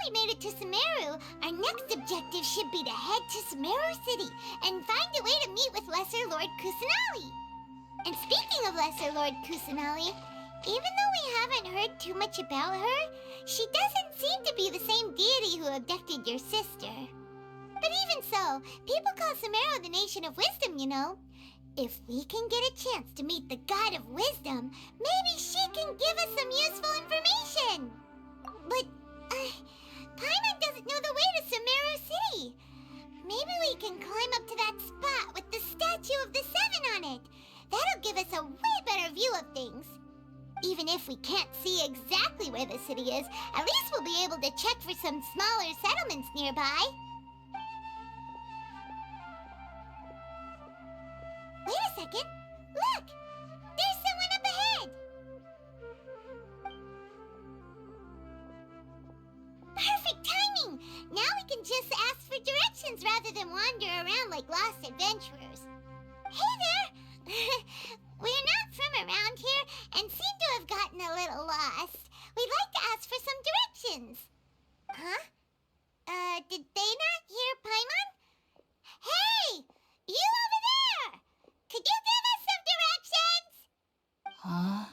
we made it to Sumeru, our next objective should be to head to Sumeru City and find a way to meet with Lesser Lord Kusanali. And speaking of Lesser Lord Kusanali, even though we haven't heard too much about her, she doesn't seem to be the same deity who abducted your sister. But even so, people call Sumeru the Nation of Wisdom, you know. If we can get a chance to meet the God of Wisdom, maybe she can give us some useful information. But, Paimon doesn't know the way to Sumeru City. Maybe we can climb up to that spot with the statue of the Seven on it. That'll give us a way better view of things. Even if we can't see exactly where the city is, at least we'll be able to check for some smaller settlements nearby. Wait a second. Look! There's someone up ahead! Perfect timing! Now we can just ask for directions rather than wander around like lost adventurers. Hey there! We're not from around here and seem to have gotten a little lost. We'd like to ask for some directions. Huh? Did they not hear Paimon? Hey! You over there! Could you give us some directions? Huh?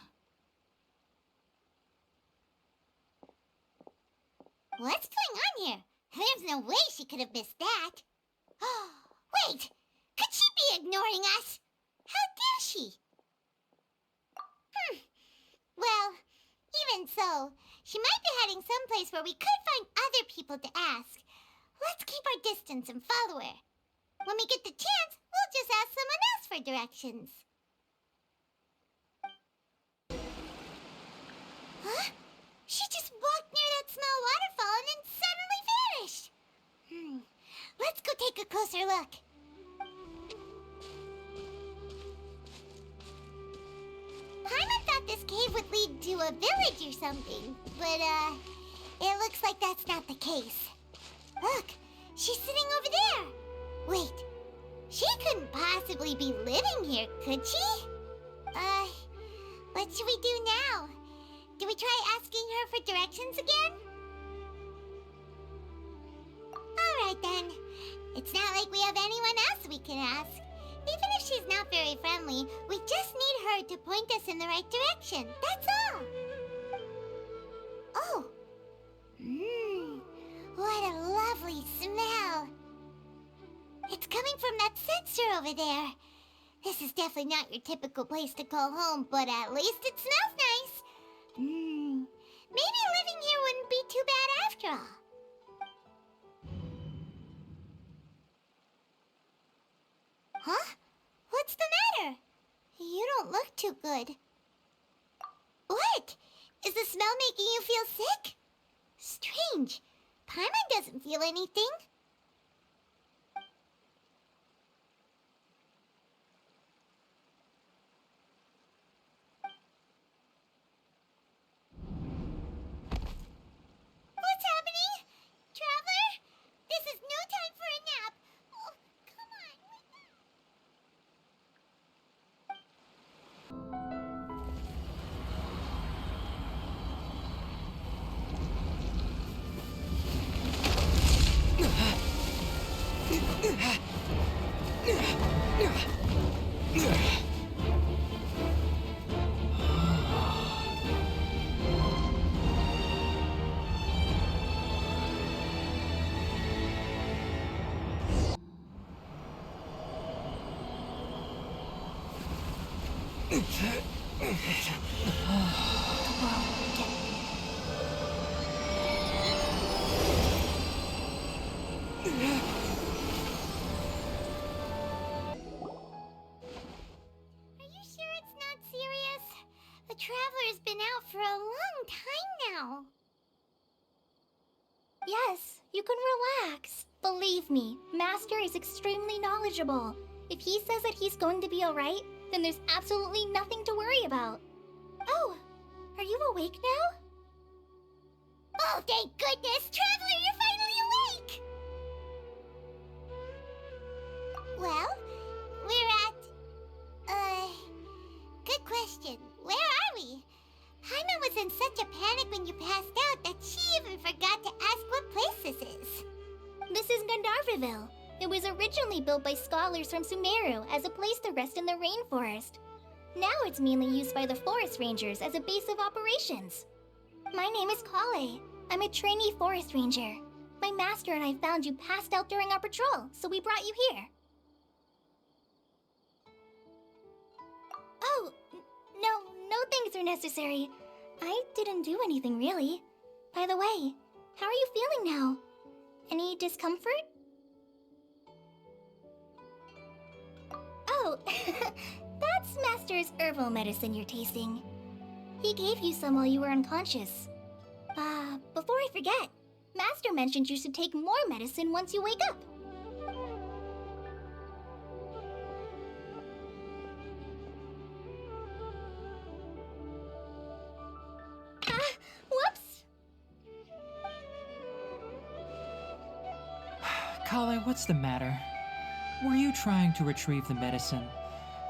What's going on here? There's no way she could have missed that. Wait! Could she be ignoring us? How dare she? Well, even so, she might be heading someplace where we could find other people to ask. Let's keep our distance and follow her. When we get the chance, we'll just ask someone else for directions. Huh? She just walked near that small waterfall and then suddenly vanished. Let's go take a closer look. Paimon thought this cave would lead to a village or something, but, it looks like that's not the case. Look, she's sitting over there. Wait, she couldn't possibly be living here, could she? What should we do now? Do we try asking her for directions again? Alright then. It's not like we have anyone else we can ask. Even if she's not very friendly, we just need her to point us in the right direction. That's all. Oh. What a lovely smell. It's coming from that sensor over there. This is definitely not your typical place to call home, but at least it smells nice. Maybe living here wouldn't be too bad after all. Huh? What's the matter? You don't look too good. What? Is the smell making you feel sick? Strange. Paimon doesn't feel anything. What's happening? Traveler? This is no time for a nap. Oh, come on. Are you sure it's not serious? The Traveler's been out for a long time now. Yes, you can relax. Believe me, Master is extremely knowledgeable. If he says that he's going to be alright, then there's absolutely nothing to worry about. Oh, are you awake now? Oh, thank goodness! Traveler, you're finally awake! Well, we're at... good question. Where are we? Paimon was in such a panic when you passed out that she even forgot to ask what This is Gandharvaville. It was originally built by scholars from Sumeru as a place to rest in the rainforest. Now it's mainly used by the forest rangers as a base of operations. My name is Kale. I'm a trainee forest ranger. My master and I found you passed out during our patrol, so we brought you here. Oh, no thanks are necessary. I didn't do anything really. By the way, how are you feeling now? Any discomfort? Oh, that's Master's herbal medicine you're tasting. He gave you some while you were unconscious. Before I forget, Master mentioned you should take more medicine once you wake up. Whoops! Kale, what's the matter? Were you trying to retrieve the medicine?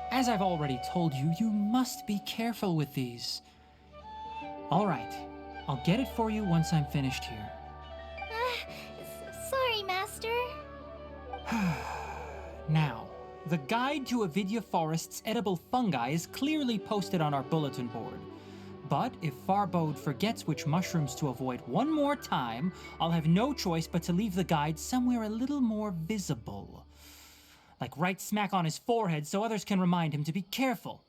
As I've already told you, you must be careful with these. All right, I'll get it for you once I'm finished here. Sorry, Master. Now, the guide to Avidya Forest's edible fungi is clearly posted on our bulletin board. But if Farbode forgets which mushrooms to avoid one more time, I'll have no choice but to leave the guide somewhere a little more visible. Like right smack on his forehead so others can remind him to be careful.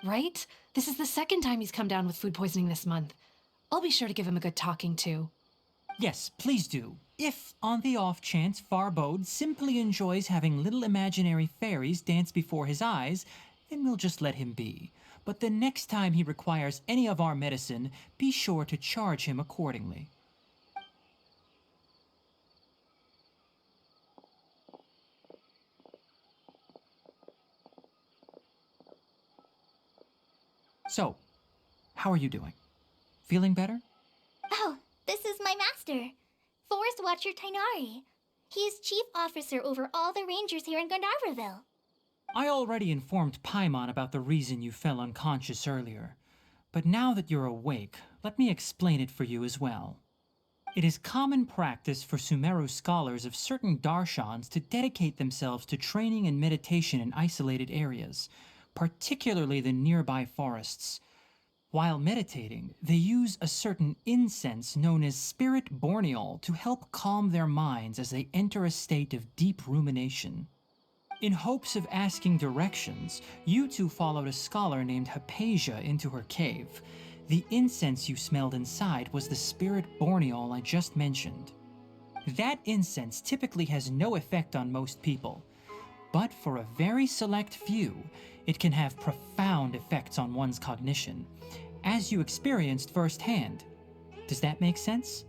Right? This is the second time he's come down with food poisoning this month. I'll be sure to give him a good talking to. Yes, please do. If, on the off chance, Farbode simply enjoys having little imaginary fairies dance before his eyes, then we'll just let him be. But the next time he requires any of our medicine, be sure to charge him accordingly. So, how are you doing? Feeling better? Oh, this is my master, Forest Watcher Tainari. He is chief officer over all the rangers here in Gandharvaville. I already informed Paimon about the reason you fell unconscious earlier. But now that you're awake, let me explain it for you as well. It is common practice for Sumeru scholars of certain darshans to dedicate themselves to training and meditation in isolated areas, particularly the nearby forests. While meditating, they use a certain incense known as Spirit Borneol to help calm their minds as they enter a state of deep rumination. In hopes of asking directions, you two followed a scholar named Hypatia into her cave. The incense you smelled inside was the Spirit Borneol I just mentioned. That incense typically has no effect on most people, but for a very select few, it can have profound effects on one's cognition, as you experienced firsthand. Does that make sense?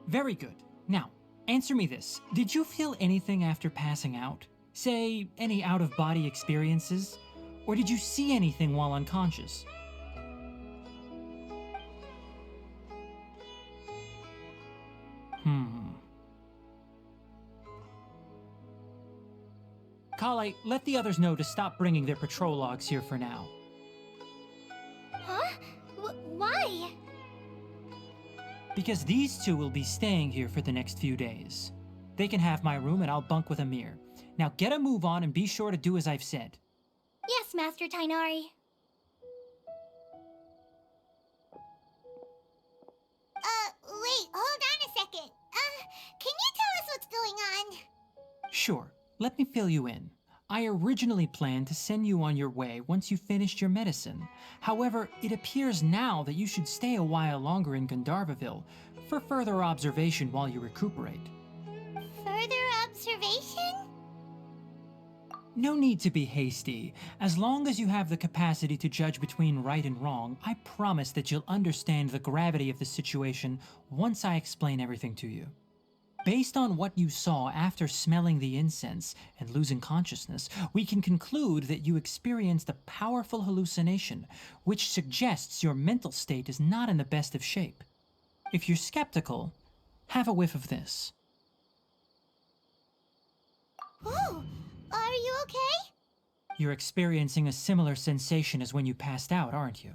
Very good. Now, answer me this. Did you feel anything after passing out? Say, any out-of-body experiences? Or did you see anything while unconscious? Kale, let the others know to stop bringing their patrol logs here for now. Huh? Why? Because these two will be staying here for the next few days. They can have my room and I'll bunk with Amir. Now get a move on and be sure to do as I've said. Yes, Master Tainari. Wait, hold on a second. Can you tell us what's going on? Sure, let me fill you in. I originally planned to send you on your way once you finished your medicine. However, it appears now that you should stay a while longer in Gandharvaville for further observation while you recuperate. Further observation? No need to be hasty. As long as you have the capacity to judge between right and wrong, I promise that you'll understand the gravity of the situation once I explain everything to you. Based on what you saw after smelling the incense and losing consciousness, we can conclude that you experienced a powerful hallucination, which suggests your mental state is not in the best of shape. If you're skeptical, have a whiff of this. Oh, are you okay? You're experiencing a similar sensation as when you passed out, aren't you?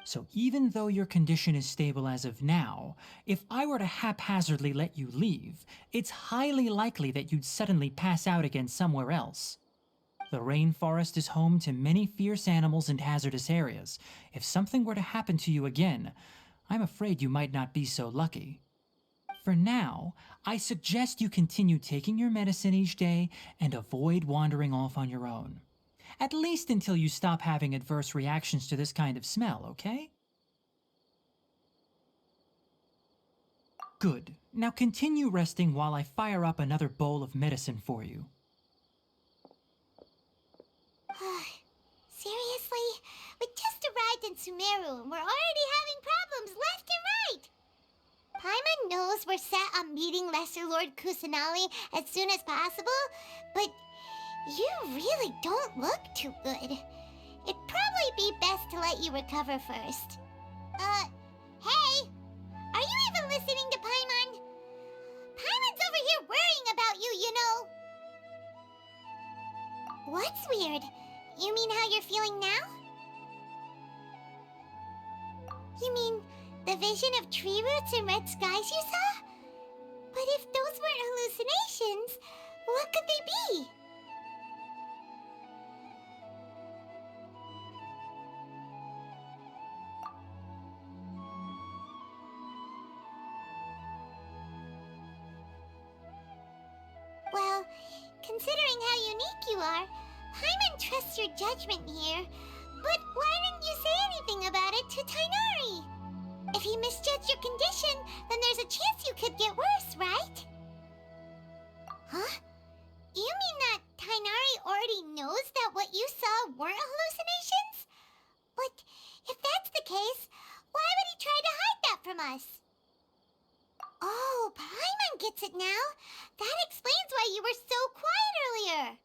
So even though your condition is stable as of now, if I were to haphazardly let you leave, it's highly likely that you'd suddenly pass out again somewhere else. The rainforest is home to many fierce animals and hazardous areas. If something were to happen to you again, I'm afraid you might not be so lucky. For now, I suggest you continue taking your medicine each day and avoid wandering off on your own. At least until you stop having adverse reactions to this kind of smell, okay? Good. Now continue resting while I fire up another bowl of medicine for you. Seriously? We just arrived in Sumeru and we're already having problems left and right! Paimon knows we're set on meeting Lesser Lord Kusanali as soon as possible, but you really don't look too good. It'd probably be best to let you recover first. Hey! Are you even listening to Paimon? Paimon's over here worrying about you, you know! What's weird? You mean how you're feeling now? You mean the vision of tree roots and red skies you saw? But if those weren't hallucinations, what could they be? Well, considering how unique you are, Paimon trusts your judgment here. But why didn't you say anything about it to Tighnari? If he misjudged your condition, then there's a chance you could get worse, right? Huh? You mean that Tighnari already knows that what you saw weren't hallucinations? But if that's the case, why would he try to hide that from us? Oh, Paimon gets it now. That explains why you were so quiet earlier.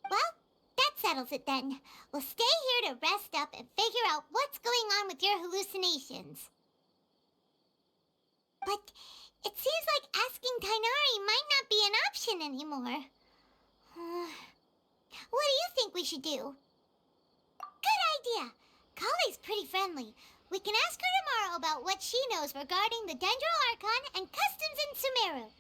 Well, that settles it then. We'll stay here to rest up and figure out what's going on with your hallucinations. But it seems like asking Tighnari might not be an option anymore. What do you think we should do? Good idea. Kale's pretty friendly. We can ask her tomorrow about what she knows regarding the Dendro Archon and customs in Sumeru.